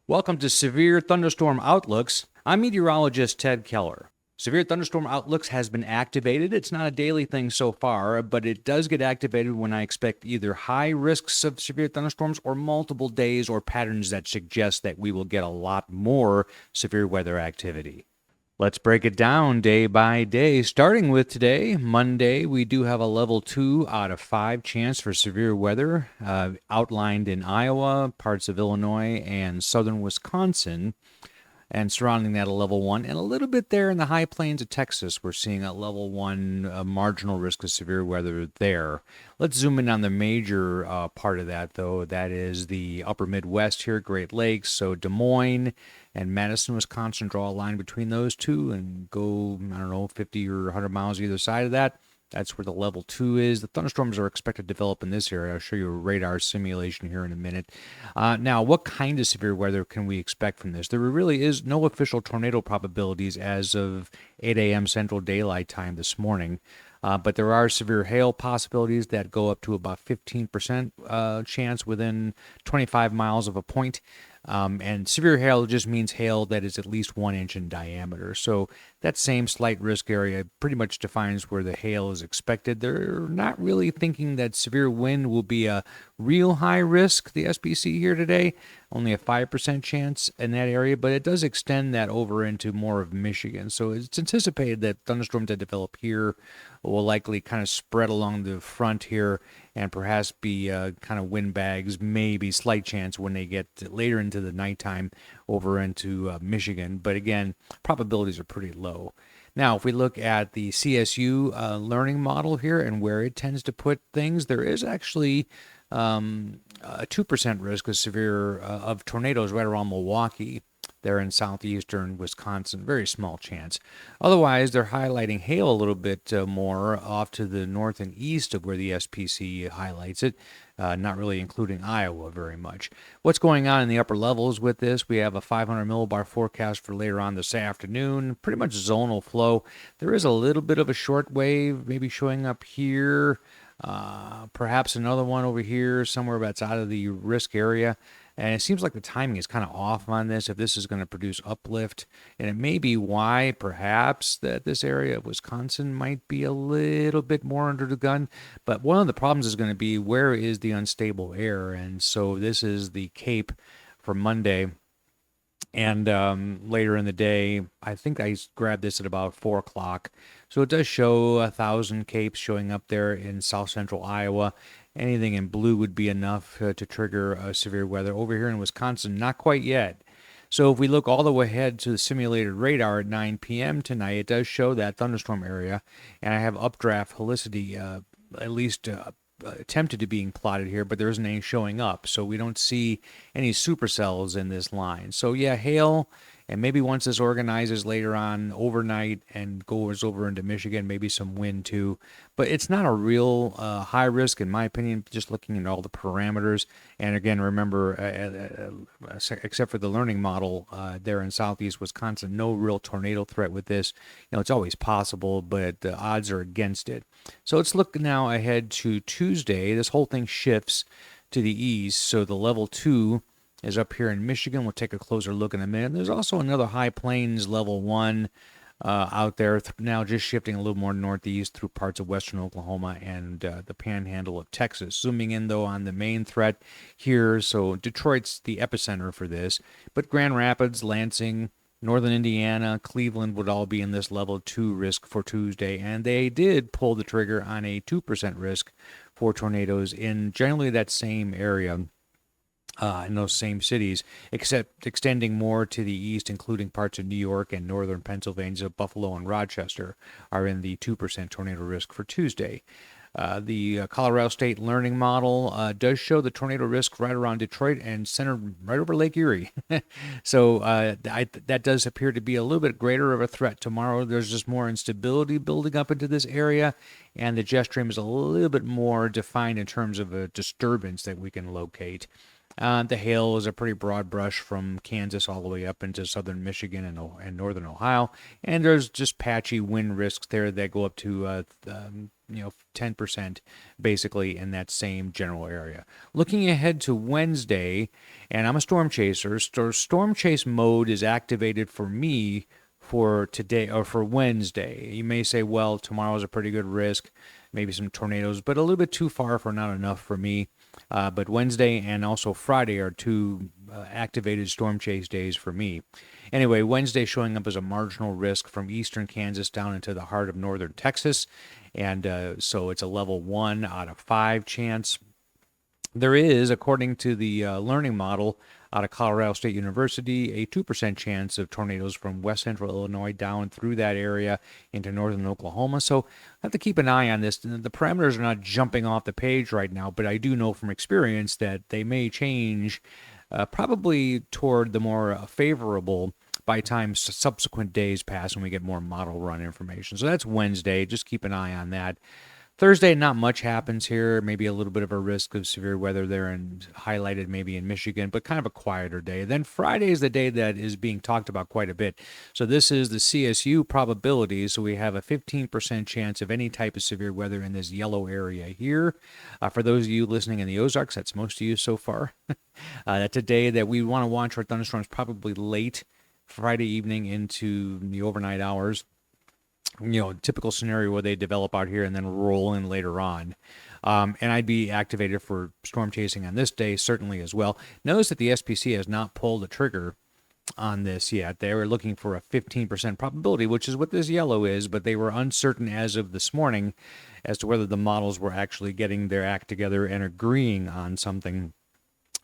Welcome to Severe Thunderstorm Outlooks. I'm meteorologist Ted Keller. Severe Thunderstorm Outlooks has been activated. It's not a daily thing so far, but it does get activated when I expect either high risks of severe thunderstorms or multiple days or patterns that suggest that we will get a lot more severe weather activity. Let's break it down day by day. Starting with today, Monday, we do have a level 2 out of 5 chance for severe weather outlined in Iowa, parts of Illinois, and southern Wisconsin. And surrounding that, a level 1, and a little bit there in the high plains of Texas, we're seeing a level 1 marginal risk of severe weather there. Let's zoom in on the major part of that, though. That is the upper Midwest here, Great Lakes. So Des Moines and Madison, Wisconsin, draw a line between those two and go, 50 or 100 miles either side of that. That's where the level 2 is. The thunderstorms are expected to develop in this area. I'll show you a radar simulation here in a minute. Now, what kind of severe weather can we expect from this? There really is no official tornado probabilities as of 8 a.m. Central Daylight Time this morning. But there are severe hail possibilities that go up to about 15% chance within 25 miles of a point. And severe hail just means hail that is at least 1 inch in diameter. So that same slight risk area pretty much defines where the hail is expected. They're not really thinking that severe wind will be a real high risk, the SPC here today. Only a 5% chance in that area, but it does extend that over into more of Michigan. So it's anticipated that thunderstorms that develop here will likely kind of spread along the front here and perhaps be kind of windbags, maybe slight chance when they get later into the nighttime over into Michigan. But again, probabilities are pretty low. Now, if we look at the CSU learning model here and where it tends to put things, there is actually a 2% risk of severe of tornadoes right around Milwaukee there in southeastern Wisconsin. Very small chance. Otherwise, they're highlighting hail a little bit more off to the north and east of where the SPC highlights it, not really including Iowa very much. What's going on in the upper levels with this? We have a 500 millibar forecast for later on this afternoon. Pretty much zonal flow. There is a little bit of a short wave maybe showing up here. Perhaps another one over here somewhere that's out of the risk area. And it seems like the timing is kind of off on this, if this is going to produce uplift. And it may be why, perhaps, that this area of Wisconsin might be a little bit more under the gun. But one of the problems is going to be, where is the unstable air? And so this is the Cape for Monday. And later in the day, I think I grabbed this at about 4 o'clock. So it does show 1,000 capes showing up there in south central Iowa. Anything in blue would be enough to trigger severe weather. Over here in Wisconsin, not quite yet. So if we look all the way ahead to the simulated radar at 9 p.m. tonight, it does show that thunderstorm area. And I have updraft helicity at least attempted to being plotted here, but there isn't any showing up. So we don't see any supercells in this line. So yeah, hail. And maybe once this organizes later on overnight and goes over into Michigan, maybe some wind too. But it's not a real high risk, in my opinion, just looking at all the parameters. And again, remember, except for the learning model there in southeast Wisconsin, no real tornado threat with this. It's always possible, but the odds are against it. So let's look now ahead to Tuesday. This whole thing shifts to the east. So the level 2 is up here in Michigan. We'll take a closer look in a minute. There's also another high plains level 1 out there now, just shifting a little more northeast through parts of western Oklahoma and the panhandle of Texas. Zooming in, though, on the main threat here. So Detroit's the epicenter for this. But Grand Rapids, Lansing, northern Indiana, Cleveland would all be in this level 2 risk for Tuesday. And they did pull the trigger on a 2% risk for tornadoes in generally that same area. In those same cities, except extending more to the east, including parts of New York and northern Pennsylvania. Buffalo and Rochester are in the 2% tornado risk for Tuesday. The Colorado State Learning Model does show the tornado risk right around Detroit and centered right over Lake Erie. So that does appear to be a little bit greater of a threat tomorrow. There's just more instability building up into this area, and the jet stream is a little bit more defined in terms of a disturbance that we can locate. The hail is a pretty broad brush from Kansas all the way up into southern Michigan and northern Ohio. And there's just patchy wind risks there that go up to 10% basically in that same general area. Looking ahead to Wednesday, and I'm a storm chaser. Storm chase mode is activated for me for today or for Wednesday. You may say, well, tomorrow's a pretty good risk, maybe some tornadoes, but a little bit too far for not enough for me. But Wednesday and also Friday are two activated storm chase days for me. Anyway, Wednesday showing up as a marginal risk from eastern Kansas down into the heart of northern Texas. And so it's a level 1 out of 5 chance. There is, according to the learning model out of Colorado State University, a 2% chance of tornadoes from west central Illinois down through that area into northern Oklahoma. So I have to keep an eye on this. The parameters are not jumping off the page right now, but I do know from experience that they may change probably toward the more favorable by time subsequent days pass and we get more model run information. So that's Wednesday. Just keep an eye on that. Thursday, not much happens here. Maybe a little bit of a risk of severe weather there and highlighted maybe in Michigan, but kind of a quieter day. Then Friday is the day that is being talked about quite a bit. So this is the CSU probability. So we have a 15% chance of any type of severe weather in this yellow area here. For those of you listening in the Ozarks, that's most of you so far. That's a day that we want to watch our thunderstorms probably late Friday evening into the overnight hours. Typical scenario where they develop out here and then roll in later on. And I'd be activated for storm chasing on this day, certainly as well. Notice that the SPC has not pulled the trigger on this yet. They were looking for a 15% probability, which is what this yellow is, but they were uncertain as of this morning as to whether the models were actually getting their act together and agreeing on something.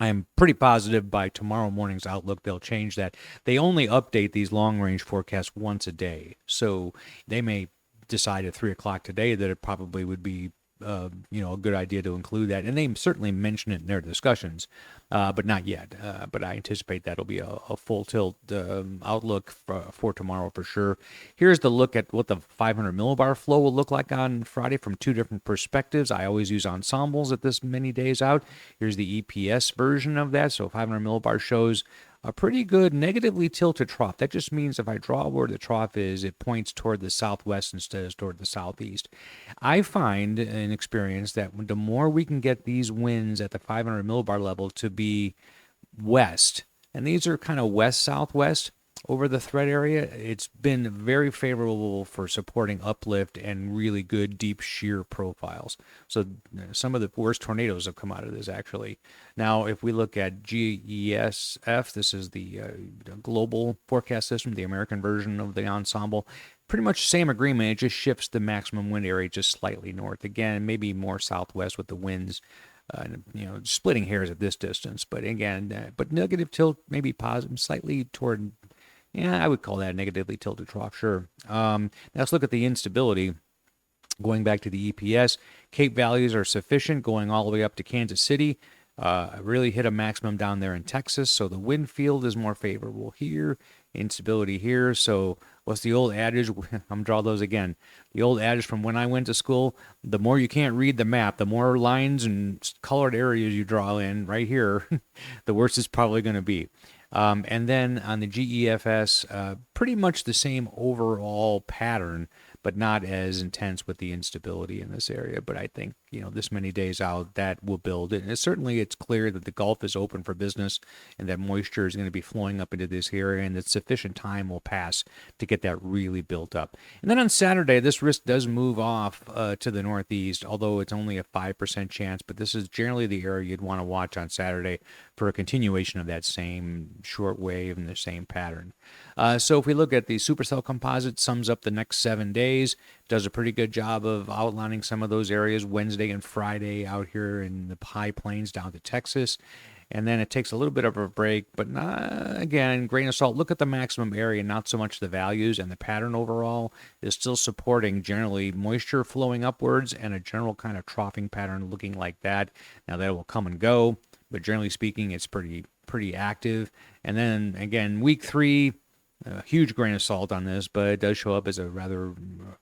I am pretty positive by tomorrow morning's outlook they'll change that. They only update these long-range forecasts once a day, so they may decide at 3 o'clock today that it probably would be a good idea to include that, and they certainly mention it in their discussions, but not yet. But I anticipate that'll be a full tilt outlook for tomorrow for sure. Here's the look at what the 500 millibar flow will look like on Friday from two different perspectives. I always use ensembles at this many days out. Here's the EPS version of that. So 500 millibar shows a pretty good negatively tilted trough. That just means if I draw where the trough is, it points toward the southwest instead of toward the southeast. I find in experience that the more we can get these winds at the 500 millibar level to be west, and these are kind of west-southwest over the threat area, it's been very favorable for supporting uplift and really good deep shear profiles. So some of the worst tornadoes have come out of this, actually. Now, if we look at GESF, this is the global forecast system, the American version of the ensemble. Pretty much same agreement. It just shifts the maximum wind area just slightly north. Again, maybe more southwest with the winds splitting hairs at this distance. But again, but negative tilt, maybe positive, slightly toward... Yeah, I would call that a negatively tilted trough, sure. Now let's look at the instability. Going back to the EPS, Cape values are sufficient going all the way up to Kansas City. Really hit a maximum down there in Texas, so the wind field is more favorable here, instability here. So what's the old adage? I'm draw those again. The old adage from when I went to school, the more you can't read the map, the more lines and colored areas you draw in right here, the worse it's probably going to be. And then on the GEFS, pretty much the same overall pattern, but not as intense with the instability in this area. But I think, this many days out, that will build it. And certainly it's clear that the Gulf is open for business and that moisture is going to be flowing up into this area and that sufficient time will pass to get that really built up. And then on Saturday, this risk does move off to the northeast, although it's only a 5% chance. But this is generally the area you'd want to watch on Saturday for a continuation of that same short wave and the same pattern. So if we look at the supercell composite, sums up the next 7 days, does a pretty good job of outlining some of those areas Wednesday and Friday out here in the high plains down to Texas. And then it takes a little bit of a break, but again, grain of salt. Look at the maximum area, not so much the values, and the pattern overall is still supporting generally moisture flowing upwards and a general kind of troughing pattern looking like that. Now that will come and go, but generally speaking, it's pretty active. And then again, week 3, a huge grain of salt on this, but it does show up as a rather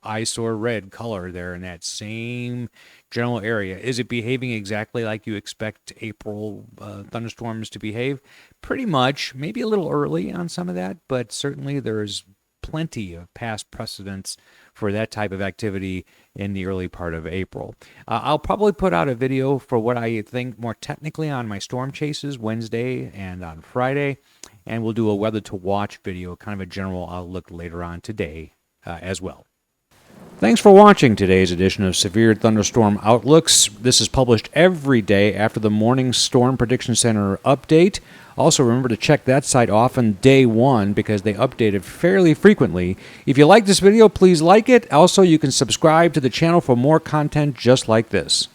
eyesore red color there in that same general area. Is it behaving exactly like you expect April thunderstorms to behave? Pretty much. Maybe a little early on some of that, but certainly there's plenty of past precedents for that type of activity in the early part of April. I'll probably put out a video for what I think more technically on my storm chases Wednesday and on Friday, and we'll do a weather to watch video, kind of a general outlook later on today as well. Thanks for watching today's edition of Severe Thunderstorm Outlooks. This is published every day after the morning Storm Prediction Center update. Also, remember to check that site off on day one because they update it fairly frequently. If you like this video, please like it. Also, you can subscribe to the channel for more content just like this.